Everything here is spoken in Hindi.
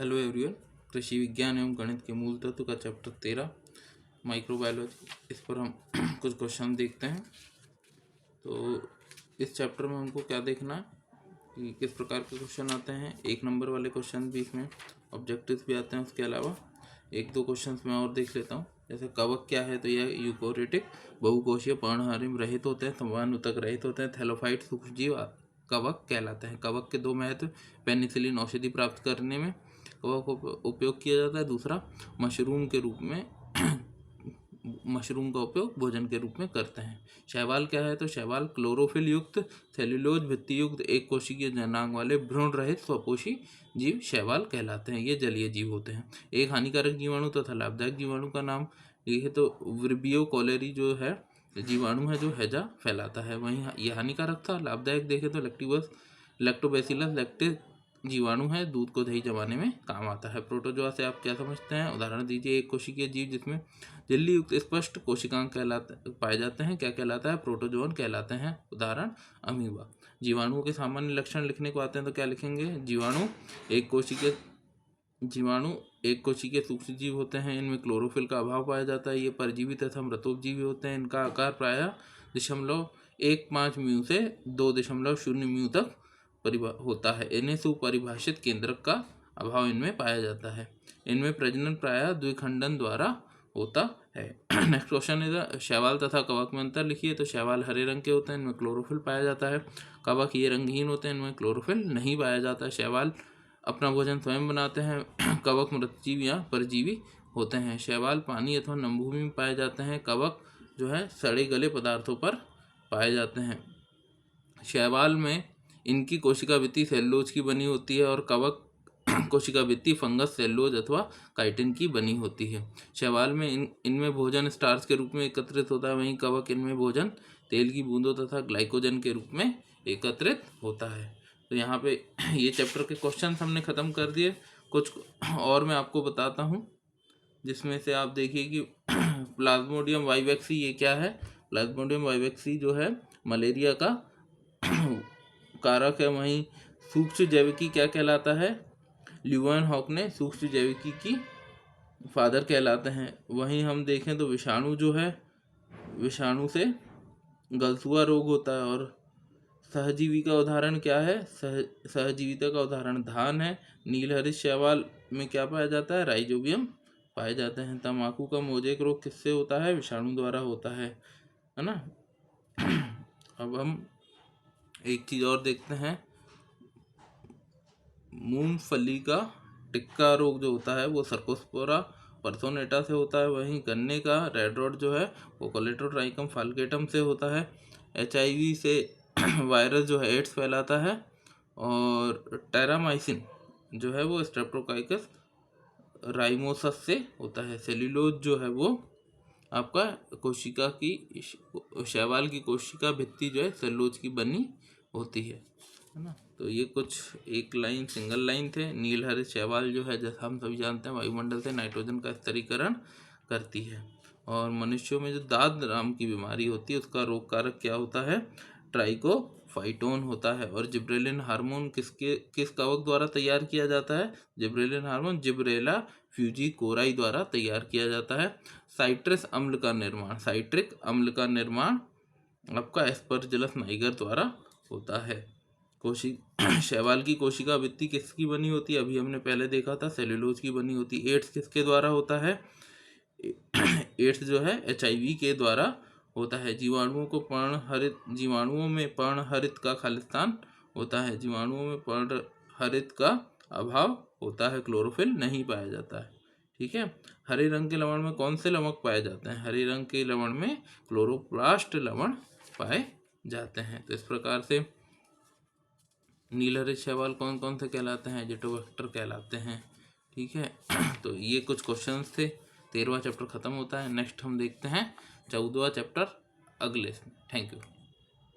Hello everyone. कृषि विज्ञान एवं गणित के मूल तत्व का चैप्टर 13 माइक्रोबायोलॉजी, इस पर हम कुछ क्वेश्चन देखते हैं। तो इस चैप्टर में हमको क्या देखना है कि किस प्रकार के क्वेश्चन आते हैं। 1 नंबर वाले क्वेश्चन भी इसमें ऑब्जेक्टिव्स भी आते हैं। उसके अलावा 1-2 क्वेश्चन मैं और देख लेता हूँ। जैसे कवक क्या है, तो यह यूकोरियोटिक बहुकोशीय पर्णहारिम रहित होते हैं, संवहन ऊतक रहित होते हैं, थैलोफाइट सूक्ष्मजीव कवक कहलाते हैं। कवक के 2 महत्व, पेनिसिलिन औषधि प्राप्त करने में कवक उपयोग किया जाता है। दूसरा, मशरूम के रूप में मशरूम का उपयोग भोजन के रूप में करते हैं। शैवाल क्या है, तो शैवाल क्लोरोफिल युक्त सेल्यूलोज भित्ति युक्त एक कोशिकीय जननांग वाले भ्रूण रहित स्वपोषी जीव शैवाल कहलाते हैं। ये जलीय जीव होते हैं। एक हानिकारक जीवाणु तथा लाभदायक जीवाणु का नाम लिखे तो विब्रियो कॉलेरी जो है जीवाणु है जो हैजा फैलाता है। वहीं यह हानिकारक था। लाभदायक देखे तो लैक्टोबैसिलस लैक्टिस जीवाणु है, दूध को दही जमाने में काम आता है। प्रोटोजोआ से आप क्या समझते हैं? उदाहरण दीजिए। एक कोशिकीय जीव जिसमें झिल्ली युक्त स्पष्ट कोशिकांग पाए जाते हैं, क्या कहलाता है? प्रोटोजोन कहलाते हैं। उदाहरण अमीबा। जीवाणुओं के सामान्य लक्षण लिखने को आते हैं तो क्या लिखेंगे? जीवाणु एक कोशिकीय सूक्ष्म जीव होते हैं। इनमें क्लोरोफिल का अभाव पाया जाता है। ये परजीवी तथा मृतोपजीवी होते हैं। इनका आकार प्रायः 0.15 म्यू से 2.0 म्यू तक होता है। इन्हें सुपरिभाषित केंद्रक का अभाव इनमें पाया जाता है। इनमें प्रजनन प्रायः द्विखंडन द्वारा होता है। नेक्स्ट क्वेश्चन इधर शैवाल तथा कवक में अंतर लिखिए। तो शैवाल हरे रंग के होते हैं, इनमें क्लोरोफिल पाया जाता है। कवक ये रंगहीन होते हैं, इनमें क्लोरोफिल नहीं पाया जाता है। शैवाल अपना भोजन स्वयं बनाते हैं। कवक मृतजीवी या परजीवी होते हैं। शैवाल पानी अथवा नमभूमि में पाए जाते हैं। कवक जो है सड़े गले पदार्थों पर पाए जाते हैं। शैवाल में इनकी कोशिका भित्ति सेलुलोज की बनी होती है और कवक कोशिका भित्ति फंगस, सेलुलोज अथवा काइटिन की बनी होती है। शैवाल में इनमें भोजन स्टार्च के रूप में एकत्रित होता है। वहीं कवक इनमें भोजन तेल की बूंदों तथा ग्लाइकोजन के रूप में एकत्रित होता है। तो यहाँ पे ये चैप्टर के क्वेश्चन हमने ख़त्म कर दिए। कुछ और मैं आपको बताता हूँ, जिसमें से आप देखिए कि प्लाज्मोडियम वाइवेक्सी ये क्या है। प्लाज्मोडियम वाइवेक्सी जो है मलेरिया का कारक है। वहीं सूक्ष्म जैविकी क्या कहलाता है? ल्यूवेनहॉक ने सूक्ष्म जैविकी की फादर कहलाते हैं। वहीं हम देखें तो विषाणु जो है, विषाणु से गलसुआ रोग होता है। और सहजीवी का उदाहरण क्या है? सहजीविता का उदाहरण धान है। नीलहरित शैवाल में क्या पाया जाता है? राइजोबियम पाए जाते हैं। तंबाकू का मोजेक रोग किससे होता है? विषाणु द्वारा होता है ना। अब हम एक चीज़ और देखते हैं। मूंगफली का टिक्का रोग जो होता है वो सर्कोस्पोरा पर्सोनेटा से होता है। वहीं गन्ने का रेड रॉट जो है वो कोलेटोट्राइकम फाल्केटम से होता है। HIV से वायरस जो है एड्स फैलाता है। और टेरामाइसिन जो है वो स्ट्रेप्टोकाइकस राइमोसस से होता है। सेल्यूलोज जो है वो आपका कोशिका की शैवाल की कोशिका भित्ति जो है सेल्यूलोज की बनी होती है ना। तो ये कुछ एक लाइन सिंगल लाइन थे। नीलहरित शैवाल जो है जैसा हम सभी जानते हैं वायुमंडल से नाइट्रोजन का स्तरीकरण करती है। और मनुष्यों में जो दाद नाम की बीमारी होती है उसका रोग कारक क्या होता है? ट्राइकोफाइटोन होता है। और जिब्रेलिन हार्मोन किस कवक द्वारा तैयार किया जाता है? जिब्रेलिन हार्मोन जिब्रेला फ्यूजिकोराई द्वारा तैयार किया जाता है। साइट्रिक अम्ल का निर्माण आपका एस्परजिलस नाइगर द्वारा होता है। शैवाल की कोशिका भित्ति किसकी बनी होती है? अभी हमने पहले देखा था सेल्यूलोज की बनी होती है। एड्स किसके द्वारा होता है? एड्स जो है HIV के द्वारा होता है। जीवाणुओं में पर्णहरित का खालिस्तान होता है। जीवाणुओं में पर्णहरित का अभाव होता है, क्लोरोफिल नहीं पाया जाता है। ठीक है। हरे रंग के लवण में कौन से लवण पाए जाते हैं? हरे रंग के लवण में क्लोरोप्लास्ट लवण पाए जाते हैं। तो इस प्रकार से नीलहरित शैवाल कौन कौन से कहलाते हैं? जिटोबैक्टर कहलाते हैं। ठीक है। तो ये कुछ क्वेश्चंस थे। 13वां चैप्टर खत्म होता है। नेक्स्ट हम देखते हैं 14वां चैप्टर अगले। Thank you.